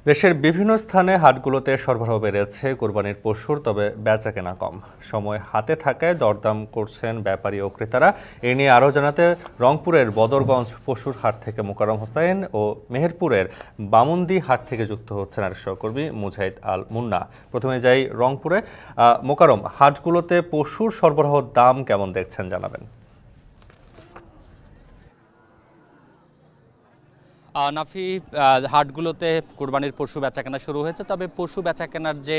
দেশের বিভিন্ন স্থানে হাটগুলোতে সরবরাহ বেড়েছে কোরবানির পশুর, তবে বেচাকেনা কম। সময় হাতে থাকায় দরদাম করছেন ব্যাপারী ও ক্রেতারা। এ নিয়ে আরও জানাতে রংপুরের বদরগঞ্জ পশুর হাট থেকে মোকাররম হোসেন ও মেহেরপুরের বামুন্দি হাট থেকে যুক্ত হচ্ছেন আর সহকর্মী মুজাহিদ আল মুন্না। প্রথমে যাই রংপুরে। মোকাররম, হাটগুলোতে পশুর সরবরাহের দাম কেমন দেখছেন জানাবেন। নাফি, হাটগুলোতে কোরবানির পশু বেচাকেনা শুরু হয়েছে, তবে পশু বেচাকেনার যে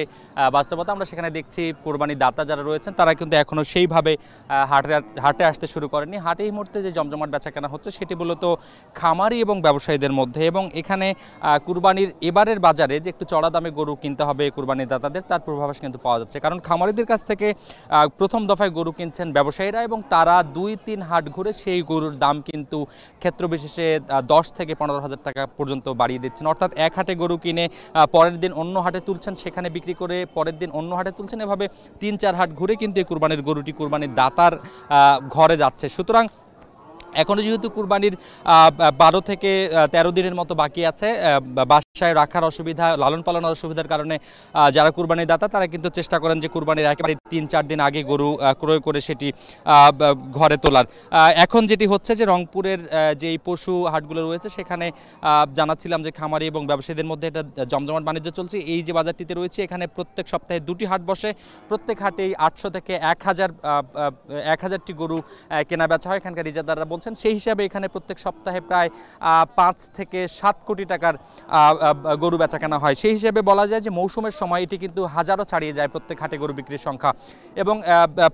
বাস্তবতা আমরা সেখানে দেখছি কোরবানির দাতা যারা রয়েছেন তারা কিন্তু এখনও সেইভাবে হাটে আসতে শুরু করেনি। হাটে এই মুহূর্তে যে জমজমাট বেচাকেনা হচ্ছে সেটি মূলত খামারি এবং ব্যবসায়ীদের মধ্যে, এবং এখানে কুরবানির এবারের বাজারে যে একটু চড়া দামে গরু কিনতে হবে কুরবানির দাতাদের, তার পূর্বাভাস কিন্তু পাওয়া যাচ্ছে। কারণ খামারিদের কাছ থেকে প্রথম দফায় গরু কিনছেন ব্যবসায়ীরা, এবং তারা 2-3 হাট ঘুরে সেই গরুর দাম কিন্তু ক্ষেত্র বিশেষে 10 থেকে 15,000 টাকা পর্যন্ত বাড়িয়ে দিচ্ছেন। অর্থাৎ এক হাটে গরু কিনে পরের দিন অন্য হাটে তুলছেন, সেখানে বিক্রি করে পরের দিন অন্য হাটে তুলছেন, এভাবে 3-4 হাট ঘুরে কিন্তু এই কুরবানির গরুটি কুরবানির দাতার ঘরে যাচ্ছে। সুতরাং এখনও যেহেতু কুরবানির 12 থেকে 13 দিনের মতো বাকি আছে, বাসায় রাখার অসুবিধা, লালন পালনের অসুবিধার কারণে যারা কুরবানির দাতা তারা কিন্তু চেষ্টা করেন যে কুরবানির একেবারে 3-4 দিন আগে গরু ক্রয় করে সেটি ঘরে তোলার। এখন যেটি হচ্ছে যে রংপুরের যেই পশু হাটগুলো রয়েছে সেখানে জানাচ্ছিলাম যে খামারি এবং ব্যবসায়ীদের মধ্যে এটা জমজমাট বাণিজ্য চলছে। এই যে বাজারটিতে রয়েছে এখানে প্রত্যেক সপ্তাহে 2টি হাট বসে, প্রত্যেক হাটেই 800 থেকে 1000টি গরু কেনা বেচা হয়। এখানকার ইজারাদাররা বলছেন সেই হিসাবে এখানে প্রত্যেক সপ্তাহে প্রায় 5 থেকে 7 কোটি টাকার গরু বেচা কেনা হয়। সেই হিসেবে বলা যায় যে মৌসুমের সময় এটি কিন্তু হাজারও ছাড়িয়ে যায় প্রত্যেক হাটে গরু বিক্রির সংখ্যা। এবং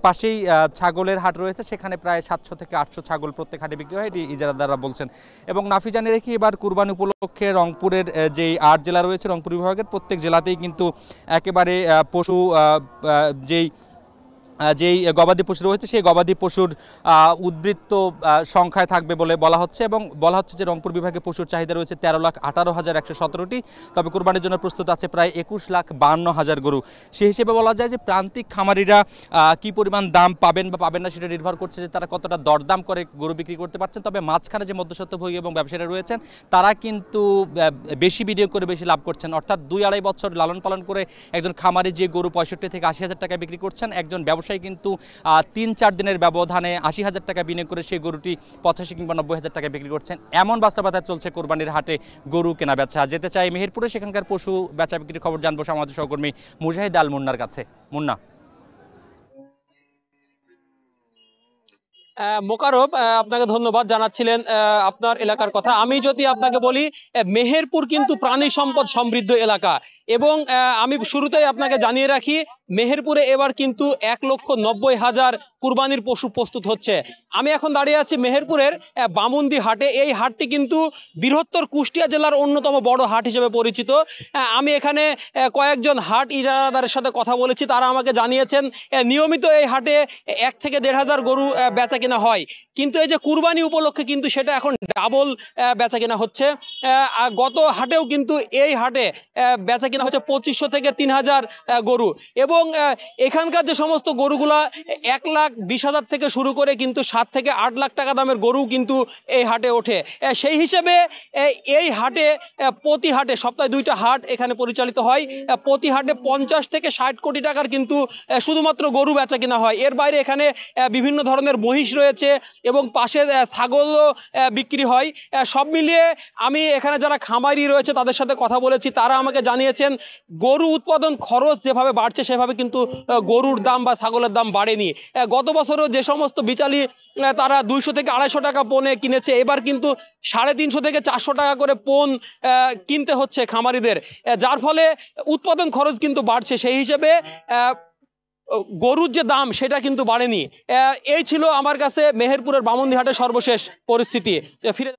পাশেই ছাগলের হাট রয়েছে, সেখানে প্রায় 700 থেকে 800 ছাগল প্রত্যেক হাটে বিক্রি হয়, এটি ইজারাদাররা বলছেন। এবং নাফি, জানিয়ে রেখি এবার কুরবানি উপলক্ষে রংপুরের যেই 8 জেলা রয়েছে রংপুর বিভাগের প্রত্যেক জেলাতেই কিন্তু একেবারে পশু যেই গবাদি পশু রয়েছে সেই গবাদি পশুর উদ্বৃত্ত সংখ্যায় থাকবে বলে বলা হচ্ছে, এবং বলা হচ্ছে যে রংপুর বিভাগে পশুর চাহিদা রয়েছে 13,18,117টি, তবে কুরবানির জন্য প্রস্তুত আছে প্রায় 21,52,000 গরু। সেই হিসেবে বলা যায় যে প্রান্তিক খামারিরা কি পরিমাণ দাম পাবেন বা পাবেন না সেটা নির্ভর করছে যে তারা কতটা দরদাম করে গরু বিক্রি করতে পারছেন। তবে মাঝখানে যে মধ্যস্বত্বভোগী এবং ব্যবসায়ীরা রয়েছেন তারা কিন্তু বেশি বিনিয়োগ করে বেশি লাভ করছেন। অর্থাৎ 2-2.5 বছর লালন পালন করে একজন খামারি যে গরু 65 থেকে 80,000 টাকায় বিক্রি করছেন, একজন ব্যবসায়ী কিন্তু 3-4 দিনের ব্যবধানে 80,000 টাকা বিনিয়োগ করে সেই গরুটি 85 কিংবা 90,000 টাকায় বিক্রি করছেন। এমন বাস্তবতা চলছে কোরবানির হাটে গরু কেনা বেচা। যেতে চাই মেহেরপুরে, সেখানকার পশু বেচা বিক্রির খবর জানবো আমাদের সহকর্মী মুজাহিদ আল মুন্নার কাছে। মুন্না। মোকাররম, আপনাকে ধন্যবাদ জানাচ্ছিলেন আপনার এলাকার কথা। আমি যদি আপনাকে বলি, মেহেরপুর কিন্তু প্রাণী সম্পদ সমৃদ্ধ এলাকা, এবং আমি শুরুতেই আপনাকে জানিয়ে রাখি মেহেরপুরে এবার কিন্তু 1,90,000 কুরবানির পশু প্রস্তুত হচ্ছে। আমি এখন দাঁড়িয়ে আছি মেহেরপুরের বামুন্দি হাটে। এই হাটটি কিন্তু বৃহত্তর কুষ্টিয়া জেলার অন্যতম বড় হাট হিসেবে পরিচিত। আমি এখানে কয়েকজন হাট ইজারাদারের সাথে কথা বলেছি, তারা আমাকে জানিয়েছেন নিয়মিত এই হাটে 1 থেকে 1,500 গরু বেচা কেনা হয়, কিন্তু এই যে কুরবানি উপলক্ষে কিন্তু সেটা এখন ডাবল বেচা কেনা হচ্ছে। গত হাটেও কিন্তু এই হাটে বেচা কেনা হচ্ছে 2500 থেকে 3,000 গরু, এবং এখানকার যে সমস্ত গরুগুলা 1,20,000 থেকে শুরু করে কিন্তু 7 থেকে 8 লাখ টাকা দামের গরু কিন্তু এই হাটে ওঠে। সেই হিসেবে এই হাটে প্রতি হাটে সপ্তাহে 2টা হাট এখানে পরিচালিত হয়। প্রতি হাটে 50 থেকে 60 কোটি টাকার কিন্তু শুধুমাত্র গরু বেচা কেনা হয়। এর বাইরে এখানে বিভিন্ন ধরনের মহিষ রয়েছে এবং পাশে ছাগলও বিক্রি হয়। সব মিলিয়ে আমি এখানে যারা খামারি রয়েছে তাদের সাথে কথা বলেছি, তারা আমাকে জানিয়েছেন গরু উৎপাদন খরচ যেভাবে বাড়ছে সেভাবে কিন্তু গরুর দাম বা ছাগলের দাম বাড়েনি। গত বছরও যে সমস্ত বিচালি তারা 200 থেকে 250 টাকা পণে কিনেছে, এবার কিন্তু 350 থেকে 400 টাকা করে পণ কিনতে হচ্ছে খামারিদের, যার ফলে উৎপাদন খরচ কিন্তু বাড়ছে। সেই হিসেবে গরুর যে দাম সেটা কিন্তু বাড়েনি। এই ছিল আমার কাছে মেহেরপুরের বামুন্দি হাটের সর্বশেষ পরিস্থিতি। ফিরে